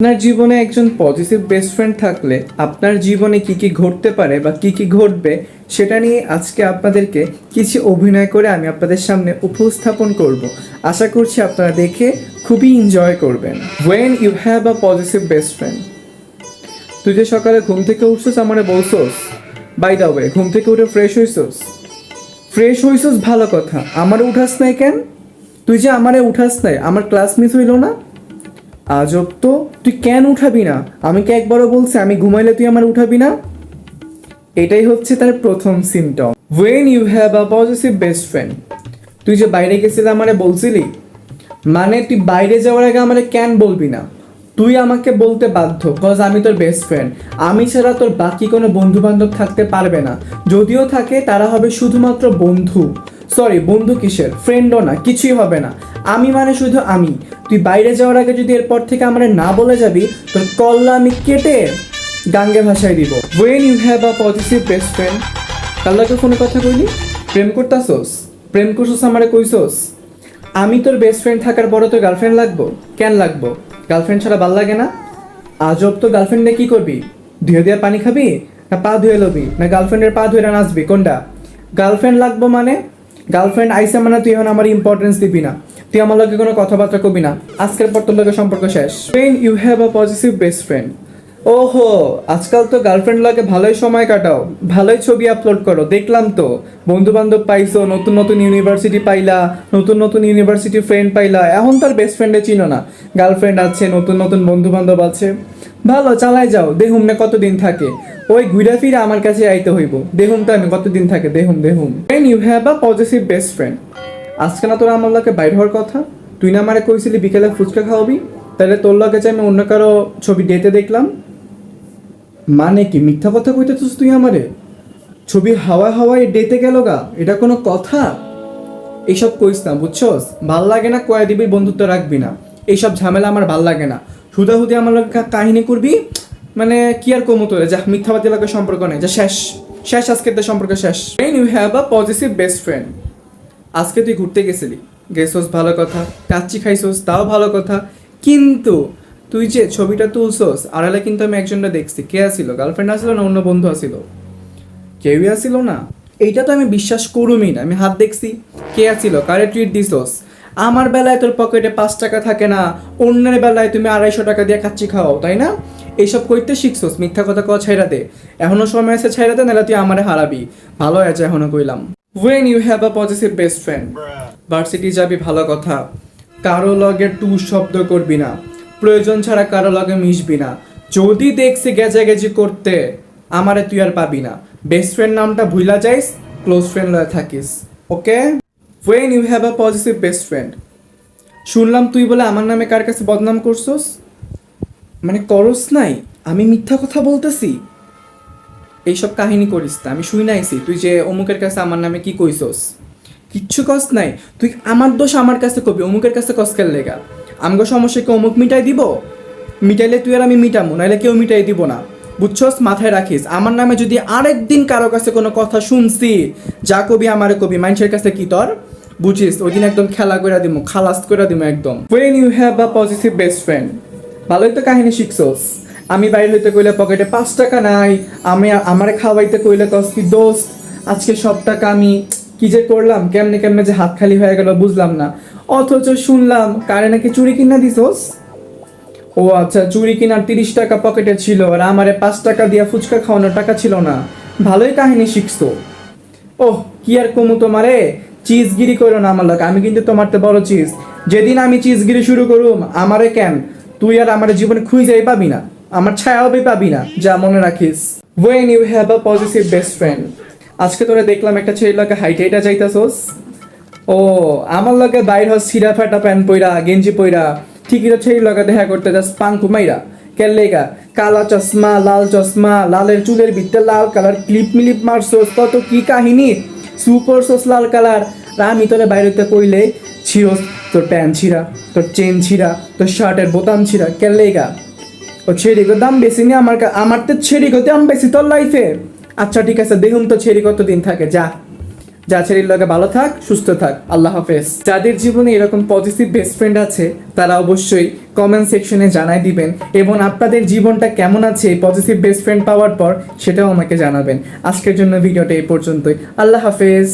আপনার জীবনে একজন পজিটিভ বেস্ট ফ্রেন্ড থাকলে আপনার জীবনে কি কি ঘটতে পারে বা কি কি ঘটবে সেটা নিয়ে আজকে আপনাদেরকে কিছু অভিনয় করে আমি আপনাদের সামনে উপস্থাপন করব। আশা করছি আপনারা দেখে খুবই এনজয় করবেন। When you have a positive best friend. তুই যে সকালে ঘুম থেকে উঠছিস আমারে বলছোস, বাই দা ওয়ে ঘুম থেকে উঠে ফ্রেশ হইছস ভালো কথা, আমারে উঠাস নাই কেন? তুই যে আমারে উঠাস নাই, আমার ক্লাস মিস হইল না? আজব তো, তুই কেন উঠাবি না? আমি কি একবারও বলছি আমি ঘুমাইলে তুই আমার উঠাবি না? এটাই হচ্ছে তার প্রথম symptom. When you have a positive best friend. তুই যে বাইরে গেছিলি আমারে বলছিলি, মানে তুই বাইরে যাওয়ার আগে আমারে কেন বলবি না? তুই আমাকে বলতে বাধ্য, কজ আমি তোর বেস্ট ফ্রেন্ড। আমি ছাড়া তোর বাকি কোনো বন্ধু বান্ধব থাকতে পারবে না। যদিও থাকে তারা হবে শুধুমাত্র বন্ধু। সরি, বন্ধু কিসের, ফ্রেন্ডও না, কিছুই হবে না। আমি মানে শুধু আমি। তুই বাইরে যাওয়ার আগে যদি এরপর থেকে আমার না বলে যাবি, তোর কল্লা আমি কেটে গাঙ্গে ভাষায় দিব। When you have a positive best friend. কাল্লাকে ফোনে কথা কইলি, প্রেম করতাছোস, প্রেম করছোস আমারে কইছোস। আমি তোর বেস্ট ফ্রেন্ড থাকার পরে তোর গার্লফ্রেন্ড লাগবো? কেন লাগবো? গার্লফ্রেন্ড ছাড়া ভাল লাগে না? আজব তো, গার্লফ্রেন্ডে কি করবি? ধুয়ে দিয়ে পানি খাবি, না পা ধুয়ে লবি, না গার্লফ্রেন্ডের পা ধুয়ে নাচবি, কোনটা? গার্লফ্রেন্ড লাগবো মানে গার্লফ্রেন্ড আইসে মানে তুই এখন আমার ইম্পর্টেন্স দিবি না, তুই আমার লগে কোনো কথাবার্তা কবি না, আজকের পর তোর লগে সম্পর্ক শেষ। When you have a positive best friend. ওহো, আজকাল তো গার্লফ্রেন্ড লাগে ভালোই সময় কাটাও, ভালোই ছবি আপলোড করো, দেখলাম তো। বন্ধু বান্ধব পাইছো, নতুন নতুন ইউনিভার্সিটি পাইলা, নতুন নতুন ইউনিভার্সিটি ফ্রেন্ড পাইলা, এখন তার বেস্ট ফ্রেন্ডে চিনো না। গার্লফ্রেন্ড আছে, নতুন নতুন বন্ধু বান্ধব আছে, ভালো চালাই যাও, দেহুম না কতদিন থাকে। ওই ঘুরে ফিরে আমার কাছে আইতে হইব, দেহুম তো আমি কতদিন থাকে, দেহুম। When you have a positive best friend. আজকে না তোরা আমার লগে বাইর হওয়ার কথা, তুই না আমারে কইছিলি বিকেলে ফুচকা খাওয়াবি, তাহলে তোর লগে যে আমি অন্য কারো ছবি ডেতে দেখলাম, মানে কি মিথ্যা কথা কইতেছিস তুই আমারে? ছবি হাওয়ায় ডেতে গেল গা, এটা কোনো কথা? এইসব কইস না, বুঝছস? ভাল লাগে না, কয়া দিবি, বন্ধুত্ব রাখবি না, এইসব ঝামেলা আমার ভাল লাগে না। হুদাহুদি আমার লগে কাহিনী করবি, মানে কি আর কমু তোরে, যা মিথ্যাবাদী লাগে সম্পর্ক নেই, যা শেষ শেষ, আজকে তো সম্পর্ক শেষ। When you have a positive best friend. আজকে তুই ঘুরতে গেছোস ভালো কথা, কাচ্চি খাইছোস তাও ভালো কথা, কিন্তু তুই যে ছবিটা তুলছোস আড়ালে কিন্তু আমি একজনটা দেখছি। কে আসিল? গার্লফ্রেন্ড আসিল না অন্য বন্ধু আসিল? কেউই আসিল না। এইটা তো আমি বিশ্বাস করুমই না। আমি হাত দেখছি, কে আসিল, কারে ট্রিট দিছোস? আমার বেলায় তোর পকেটে 5 টাকা থাকে না, অন্যের বেলায় তুমি 250 টাকা দিয়ে কাচ্চি খাও, তাই না? এইসব কইতে শিখছোস, মিথ্যা কথা কওয়া ছাইরা দে। এখনো সময় আছে ছাইরা দে, নাহলে তুই আমারে হারাবি। ভালো আছে এখনো কইলাম। When you have a positive best friend. Varsity যাবি ভালো কথা, কারো লগে টু শব্দ করবি না, প্রয়োজন ছাড়া কারো লগে মিশবি না। যদি দেখছি গেজাগেজি করতে, আমারে তুই আর পাবি না। বেস্ট ফ্রেন্ড নামটা ভুলা যাইস, ক্লোজ ফ্রেন্ড লয়ে থাকিস, okay? When you have a positive best friend. শুনলাম তুই বলে আমার নামে কার কাছে বদনাম করছোস, মানে করস নাই, আমি মিথ্যা কথা বলতেছি? এইসব কাহিনী করিস না, আমি শুই নাইছি তুই যে অমুকের কাছে আমার নামে কি কইছস। কিচ্ছু কস নাই, তুই আমার দোষ আমার কাছে কবি, অমুকের কাছে কসকের লেগা। আমগো সমস্যাকে অমুক মিটাই দিব? মিটাইলে তুই আর আমি মিটামো, নাইলে কেউ মিটাই দিব না, বুঝছস? মাথায় রাখিস, আমার নামে যদি আরেকদিন কারো কাছে কোনো কথা শুনছি, যা কবি আমারে কবি, মানুষের কাছে কি তোর বুঝিস? ওই দিন একদম খেলা করে দিব, খালাস করে দিব একদম। When you have a positive best friend. ভালোই তো কাহিনী শিখছস। আমি বাইরে হইতে কইলে পকেটে 5 টাকা নাই, আমি আমারে খাওয়াইতে কইলে কস কি দোস্ত আজকে সব টাকা আমি কি যে করলাম, কেমনে কেমনে যে হাত খালি হয়ে গেল বুঝলাম না। অথচ শুনলাম কারে নাকি চুরি কিনা দিছস। ও আচ্ছা, চুরি কিনার 30 টাকা পকেটে ছিল, আর আমারে 5 টাকা দিয়া ফুচকা খাওয়ানোর টাকা ছিল না। ভালোই কাহিনী শিখছো। ওহ, কি আর কমু তোমারে, চিজগিরি করো না আমার লোক, আমি কিন্তু তোমারতে বড় চিজ। যেদিন আমি চিজগিরি শুরু করুম, আমারে কেন তুই আর আমার জীবনে খুঁজেই পাবি না, আমার ছায়াও পাবি না, যা মনে রাখিস। When you have a positive best friend. আজকে তোরা দেখলাম একটা ছেলের লগে হাইটা যাইতাছোস। ও, আমার লগে বাইর হস ছিঁড়া ফাটা প্যান্ট পইরা, গেঞ্জি পইরা, ঠিকই তো ছেলের লগে দেখা করতে যাস পাঙ্কু মাইরা। কেলেগা কালা চশমা, লালের চুলের ভিতরে লাল কালার ক্লিপ মিলিপ মারছোস, কত কি কাহিনী, সুপার সোস লাল কালার। আর আমি তোরে বাইরেতে কইলে ছিঁড়োস, তোর প্যান্ট ছিঁড়া, তোর চেন ছিঁড়া, তোর শার্টের বোতাম ছিঁড়া। কেলেগা ও ছেড়িগো দাম বেশি নি আমার তো ছেড়িগো দাম বেশি তোর লাইফে। আচ্ছা ঠিক আছে, দেখুন তো ছেড়ি কতদিন থাকে, যা যা ছেড়ির লগে ভালো থাক, সুস্থ থাক, আল্লাহ হাফেজ। যাদের জীবনে এরকম পজিটিভ বেস্ট ফ্রেন্ড আছে তারা অবশ্যই কমেন্ট সেকশনে জানাই দিবেন এবং আপনাদের জীবনটা কেমন আছে এই পজিটিভ বেস্ট ফ্রেন্ড পাওয়ার পর সেটাও আমাকে জানাবেন। আজকের জন্য ভিডিওটা এই পর্যন্তই। আল্লাহ হাফেজ।